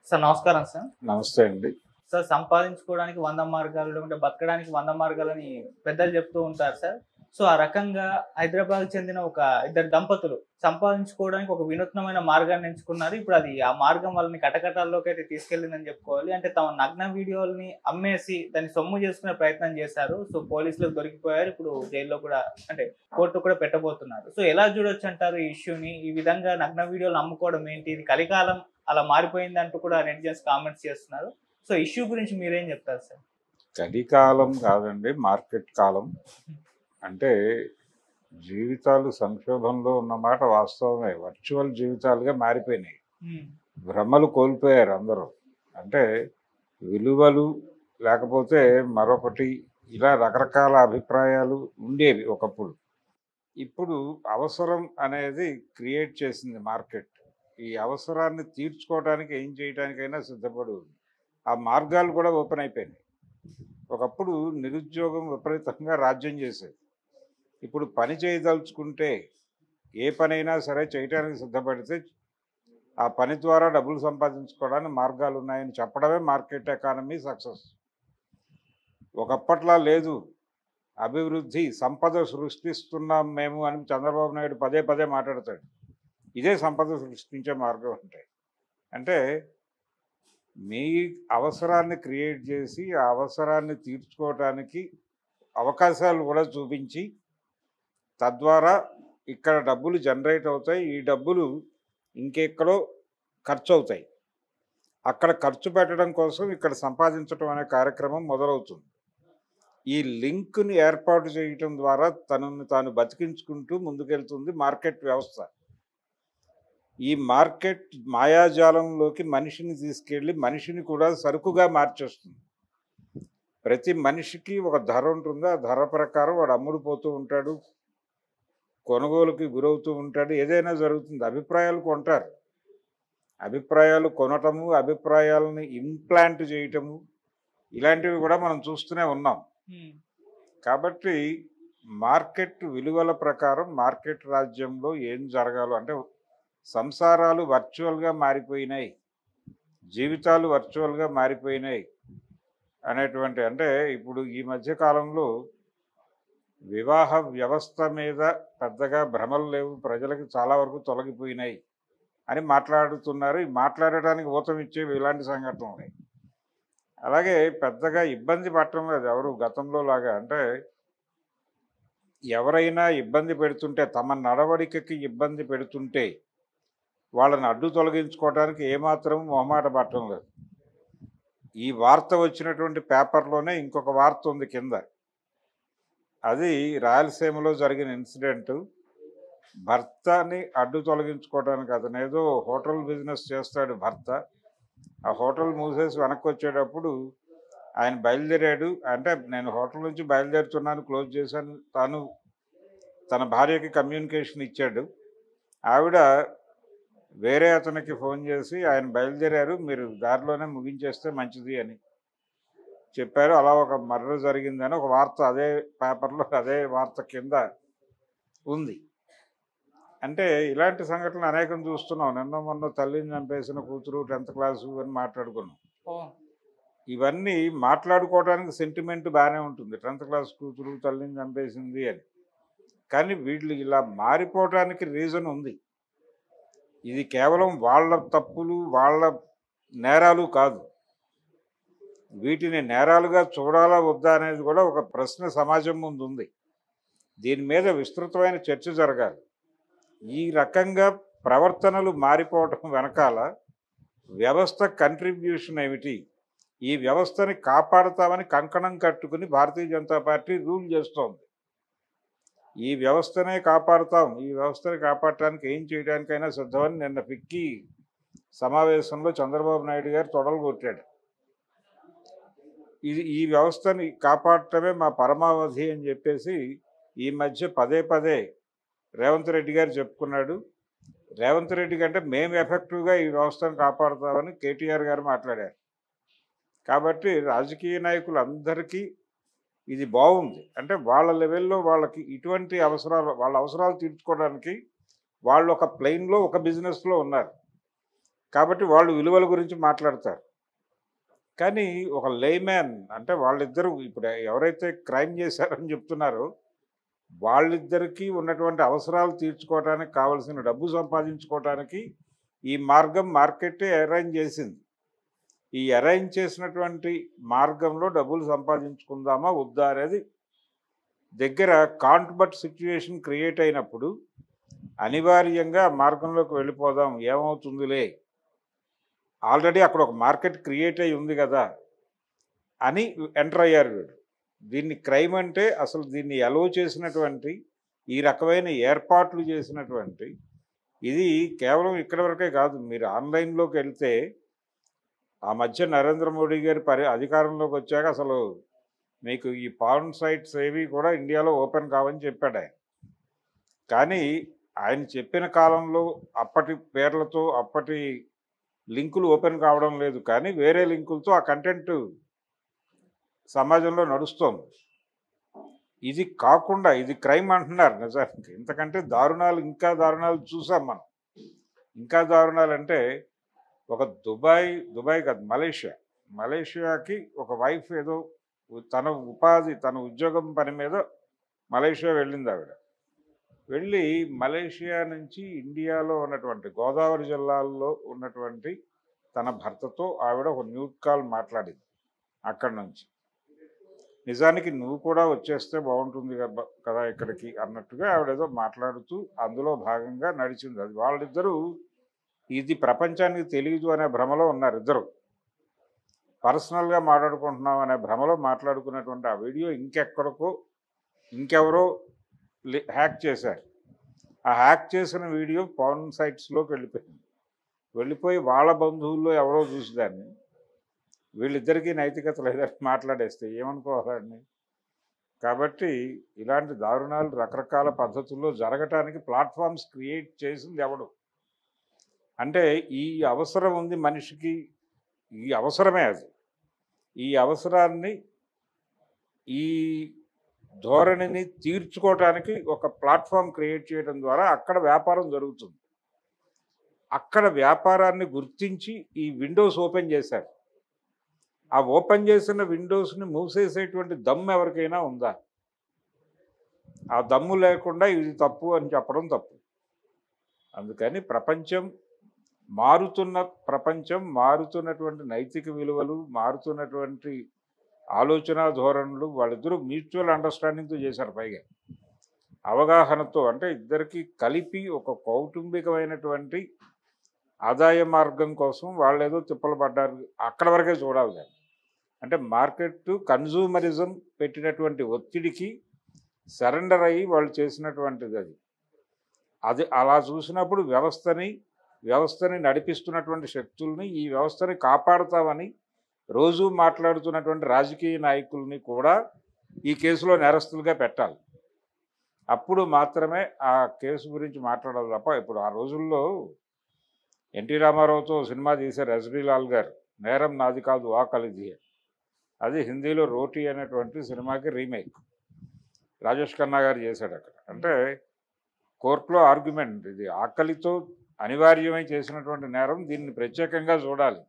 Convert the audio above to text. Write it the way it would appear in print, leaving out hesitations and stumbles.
Sir నమస్కారం sir. నమస్తే అండి. సార్ సంపాదించుకోవడానికి 100 మార్గాలు లేకుంటే బతకడానికి 100 మార్గాలని పెద్దలు చెప్తూ ఉంటారు సార్. సో, ఆ రకంగా హైదరాబాద్‌కి చెందిన ఒక ఇద్దరు దంపతులు సంపాదించుకోవడానికి ఒక వినూత్నమైన మార్గాన్ని ఎంచుకున్నారు. ఇప్పుడు అది ఆ మార్గం వాళ్ళని కటకటాల్లోకైతే తీసుకెళ్ళిందని చెప్పుకోవాలి. అంటే తమ నగ్న వీడియోలని అమ్మేసి దాన్ని సొమ్ము చేసుకునే ప్రయత్నం చేశారు. సో, పోలీసులకు దొరికిపోయారు. ఇప్పుడు జైల్‌లో కూడా అంటే కోర్టులో కూడా పెట్టబోతున్నారు. సో, ఎలా చూడొచ్చంటారు ఈ ఇష్యూని? ఈ విధంగా నగ్న వీడియోలు అమ్ముకోవడం ఏంటి? ఇది కలికాలం అలా మారిపోయిందంటూ కూడా నెటిజన్స్ కామెంట్స్ చేస్తున్నారు. సో, ఇష్యూ గురించి మీరేం చెప్తారు సార్? కలికాలం కాదండి, మార్కెట్ కాలం. అంటే జీవితాలు సంక్షోభంలో ఉన్నమాట వాస్తవమే. వర్చువల్ జీవితాలుగా మారిపోయినాయి. హ్మ్. భ్రమలు కోల్పోయారు అందరూ. అంటే విలువలు లేకపోతే మరొకటి ఇలా రకరకాల అభిప్రాయాలు ఉండేవి ఒకప్పుడు. ఇప్పుడు అవసరం అనేది క్రియేట్ చేసింది మార్కెట్. ఈ అవసరాన్ని తీర్చుకోవడానికి ఏం చేయడానికైనా సిద్ధపడి ఉంది. ఆ మార్గాలు కూడా ఓపెన్ అయిపోయినాయి. ఒకప్పుడు నిరుద్యోగం విపరీతంగా రాజ్యం చేసేది. ఇప్పుడు పని చేయదలుచుకుంటే ఏ పనైనా సరే చేయడానికి సిద్ధపడితే ఆ పని ద్వారా డబ్బులు సంపాదించుకోవడానికి మార్గాలు ఉన్నాయని చెప్పడమే మార్కెట్ ఎకానమీ సక్సెస్. ఒకప్పట్లా లేదు. అభివృద్ధి సంపద సృష్టిస్తున్నాం మేము అని చంద్రబాబు నాయుడు పదే పదే మాట్లాడతాడు. ఇదే సంపద సృష్టించే మార్గం అంటే మీ అవసరాన్ని క్రియేట్ చేసి ఆ అవసరాన్ని తీర్చుకోవటానికి అవకాశాలు కూడా చూపించి తద్వారా ఇక్కడ డబ్బులు జనరేట్ అవుతాయి. ఈ డబ్బులు ఇంకెక్కడో ఖర్చు అవుతాయి. అక్కడ ఖర్చు పెట్టడం కోసం ఇక్కడ సంపాదించడం అనే కార్యక్రమం మొదలవుతుంది. ఈ లింక్ని ఏర్పాటు చేయటం ద్వారా తనను తాను బతికించుకుంటూ ముందుకెళ్తుంది మార్కెట్ వ్యవస్థ. ఈ మార్కెట్ మాయాజాలంలోకి మనిషిని తీసుకెళ్ళి మనిషిని కూడా సరుకుగా మార్చేస్తుంది. ప్రతి మనిషికి ఒక ధర ఉంటుంది. ఆ ధర ప్రకారం వాడు అమ్ముడుపోతూ ఉంటాడు, కొనుగోలుకి గురవుతూ ఉంటాడు. ఏదైనా జరుగుతుంది. అభిప్రాయాలు కొంటారు. అభిప్రాయాలు కొనటము, అభిప్రాయాలని ఇంప్లాంట్ చేయటము, ఇలాంటివి కూడా మనం చూస్తూనే ఉన్నాం. హ్మ్. కాబట్టి మార్కెట్ విలువల ప్రకారం మార్కెట్ రాజ్యంలో ఏం జరగాలో అంటే సంసారాలు వర్చువల్గా మారిపోయినాయి, జీవితాలు వర్చువల్గా మారిపోయినాయి అనేటువంటి అంటే ఇప్పుడు ఈ మధ్య కాలంలో వివాహ వ్యవస్థ మీద పెద్దగా భ్రమలు లేవు, ప్రజలకు చాలా వరకు తొలగిపోయినాయి అని మాట్లాడుతున్నారు. ఈ మాట్లాడడానికి ఊతం ఇచ్చేవి ఇలాంటి సంఘటనలు. అలాగే పెద్దగా ఇబ్బంది పడటం లేదు ఎవరు గతంలో లాగా. అంటే ఎవరైనా ఇబ్బంది పెడుతుంటే, తమ నడవడికకి ఇబ్బంది పెడుతుంటే వాళ్ళని అడ్డు తొలగించుకోవడానికి ఏమాత్రం మొహమాట పడటం లేదు. ఈ వార్త వచ్చినటువంటి పేపర్లోనే ఇంకొక వార్త ఉంది కింద. అది రాయలసీమలో జరిగిన ఇన్సిడెంటు. భర్తని అడ్డు తొలగించుకోవడానికి అతను ఏదో హోటల్ బిజినెస్ చేస్తాడు భర్త. ఆ హోటల్ మూసేసి వెనక్కి వచ్చేటప్పుడు ఆయన బయలుదేరాడు. అంటే నేను హోటల్ నుంచి బయలుదేరుతున్నాను, క్లోజ్ చేశాను. తన భార్యకి కమ్యూనికేషన్ ఇచ్చాడు. ఆవిడ వేరే అతనికి ఫోన్ చేసి ఆయన బయలుదేరారు, మీరు దారిలోనే ముగించేస్తే మంచిది అని చెప్పారు. అలా ఒక మర్డర్ జరిగిందని ఒక వార్త అదే పేపర్లో అదే వార్త కింద ఉంది. అంటే ఇలాంటి సంఘటనలు అనేకం చూస్తున్నాం. నిన్న మొన్న తల్లిని చంపేసిన కూతురు 10th క్లాసు అని మాట్లాడుకున్నాం. ఓహ్! ఇవన్నీ మాట్లాడుకోవడానికి సెంటిమెంట్ బాగానే ఉంటుంది. 10th క్లాస్ కూతురు తల్లిని చంపేసింది అని. కానీ వీళ్ళు ఇలా మారిపోవడానికి రీజన్ ఉంది. ఇది కేవలం వాళ్ళ తప్పులు, వాళ్ళ నేరాలు కాదు. వీటిని నేరాలుగా చూడాలా వద్దా అనేది కూడా ఒక ప్రశ్న సమాజం ముందు ఉంది. దీని మీద విస్తృతమైన చర్చ జరగాలి. ఈ రకంగా ప్రవర్తనలు మారిపోవటం వెనకాల వ్యవస్థ కంట్రిబ్యూషన్ ఏమిటి? ఈ వ్యవస్థని కాపాడుతామని కంకణం కట్టుకుని భారతీయ జనతా పార్టీ రూల్ చేస్తోంది. ఈ వ్యవస్థనే కాపాడుతాం, ఈ వ్యవస్థని కాపాడటానికి ఏం చేయడానికైనా సిద్ధమని నిన్న పిక్కి సమావేశంలో చంద్రబాబు నాయుడు గారు తొడలు కొట్టాడు. ఈ వ్యవస్థని కాపాడటమే మా పరమావధి అని చెప్పేసి ఈ మధ్య పదే పదే రేవంత్ రెడ్డి గారు చెప్పుకున్నాడు. రేవంత్ రెడ్డి కంటే మేము ఎఫెక్టివ్గా ఈ వ్యవస్థను కాపాడుతామని కేటీఆర్ గారు మాట్లాడారు. కాబట్టి రాజకీయ నాయకులందరికీ ఇది బాగుంది. అంటే వాళ్ళ లెవెల్లో వాళ్ళకి ఇటువంటి వాళ్ళ అవసరాలు తీర్చుకోవడానికి వాళ్ళు ఒక ప్లెయిన్లో ఒక బిజినెస్లో ఉన్నారు. కాబట్టి వాళ్ళు విలువల గురించి మాట్లాడతారు. కానీ ఒక లేమ్యాన్ అంటే వాళ్ళిద్దరూ ఇప్పుడు ఎవరైతే క్రైమ్ చేశారని చెప్తున్నారో వాళ్ళిద్దరికీ ఉన్నటువంటి అవసరాలు తీర్చుకోవడానికి కావలసిన డబ్బు సంపాదించుకోవడానికి ఈ మార్గం మార్కెటే అరేంజ్ చేసింది. ఈ అరేంజ్ చేసినటువంటి మార్గంలో డబ్బులు సంపాదించుకుందామా వద్దా అనేది దగ్గర కాంట్ బట్ సిచ్యువేషన్ క్రియేట్ అయినప్పుడు అనివార్యంగా మార్గంలోకి వెళ్ళిపోదాం, ఏమవుతుందిలే, ఆల్రెడీ అక్కడ ఒక మార్కెట్ క్రియేట్ అయి ఉంది కదా అని ఎంటర్ అయ్యారు వీడు. దీన్ని క్రైమ్ అంటే అసలు దీన్ని అలో చేసినటువంటి ఈ రకమైన ఏర్పాట్లు చేసినటువంటి ఇది కేవలం ఇక్కడి వరకే కాదు. మీరు ఆన్లైన్లోకి వెళ్తే ఆ మధ్య నరేంద్ర మోడీ గారి అధికారంలోకి వచ్చాక అసలు మీకు ఈ పార్న్ సైట్స్ ఏవి కూడా ఇండియాలో ఓపెన్ కావని చెప్పాడు ఆయన. కానీ ఆయన చెప్పిన కాలంలో అప్పటి పేర్లతో అప్పటి లింకులు ఓపెన్ కావడం లేదు, కానీ వేరే లింకులతో ఆ కంటెంట్ సమాజంలో నడుస్తోంది. ఇది కాకుండా ఇది క్రైమ్ అంటున్నారు నిజానికి. ఇంతకంటే దారుణాలు, ఇంకా దారుణాలు చూసాం మనం. ఇంకా దారుణాలు అంటే ఒక దుబాయ్ కాదు, మలేషియాకి ఒక వైఫ్ ఏదో తన ఉపాధి, తన ఉద్యోగం పని మీద మలేషియా వెళ్ళింది ఆవిడ. వెళ్ళి మలేషియా నుంచి ఇండియాలో ఉన్నటువంటి గోదావరి జిల్లాల్లో ఉన్నటువంటి తన భర్తతో ఆవిడ ఒక న్యూట్ కాల్ మాట్లాడింది అక్కడి నుంచి. నిజానికి నువ్వు కూడా వచ్చేస్తే బాగుంటుంది కదా ఇక్కడికి అన్నట్టుగా ఆవిడేదో మాట్లాడుతూ అందులో భాగంగా నడిచింది అది. వాళ్ళిద్దరూ ఇది ప్రపంచానికి తెలియదు అనే భ్రమలో ఉన్నారు ఇద్దరు. పర్సనల్గా మాట్లాడుకుంటున్నాం అనే భ్రమలో మాట్లాడుకున్నటువంటి ఆ వీడియో ఇంకెవరో హ్యాక్ చేశారు. ఆ హ్యాక్ చేసిన వీడియో పార్న్ సైట్స్లోకి వెళ్ళిపోయి వాళ్ళ బంధువుల్లో ఎవరో చూసి దాన్ని వీళ్ళిద్దరికీ నైతికత లేదని మాట్లాడేస్తే ఏమనుకోవాలండి. కాబట్టి ఇలాంటి దారుణాలు రకరకాల పద్ధతుల్లో జరగటానికి ప్లాట్ఫామ్స్ క్రియేట్ చేసింది ఎవడు అంటే ఈ అవసరం ఉంది మనిషికి, ఈ అవసరమే అది. ఈ అవసరాన్ని, ఈ ధోరణిని తీర్చుకోవటానికి ఒక ప్లాట్ఫామ్ క్రియేట్ చేయడం ద్వారా అక్కడ వ్యాపారం జరుగుతుంది. అక్కడ వ్యాపారాన్ని గుర్తించి ఈ విండోస్ ఓపెన్ చేశారు. ఆ ఓపెన్ చేసిన విండోస్ని మూసేసేటువంటి దమ్ము ఎవరికైనా ఉందా? ఆ దమ్ము లేకుండా ఇది తప్పు అని చెప్పడం తప్పు. అందుకని మారుతున్నటువంటి నైతిక విలువలు, మారుతున్నటువంటి ఆలోచన ధోరణులు వాళ్ళిద్దరూ మ్యూచువల్ అండర్స్టాండింగ్తో చేశారు. పైగా అవగాహనతో, అంటే ఇద్దరికి కలిపి ఒక కౌటుంబికమైనటువంటి ఆదాయ మార్గం కోసం వాళ్ళు ఏదో తిప్పలు పడ్డారు. అక్కడ వరకే చూడాలి దాన్ని. అంటే మార్కెట్ కన్జ్యూమరిజం పెట్టినటువంటి ఒత్తిడికి సరెండర్ అయ్యి వాళ్ళు చేసినటువంటిది అది అలా చూసినప్పుడు వ్యవస్థని నడిపిస్తున్నటువంటి శక్తుల్ని, ఈ వ్యవస్థని కాపాడుతామని రోజు మాట్లాడుతున్నటువంటి రాజకీయ నాయకుల్ని కూడా ఈ కేసులో నేరస్తులుగా పెట్టాలి. అప్పుడు మాత్రమే ఆ కేసు గురించి మాట్లాడాలి తప్ప. ఇప్పుడు ఆ రోజుల్లో ఎన్టీ రామారావుతో సినిమా తీశారు ఎస్బీలాల్ గారు, నేరం నాది కాదు ఆకలిది. అది హిందీలో రోటీ అనేటువంటి సినిమాకి రీమేక్ రాజేష్ ఖన్నా గారు చేశాడు అక్కడ. అంటే కోర్టులో ఆర్గ్యుమెంట్, ఇది ఆకలితో అనివార్యమై చేసినటువంటి నేరం, దీన్ని ప్రత్యేకంగా చూడాలి.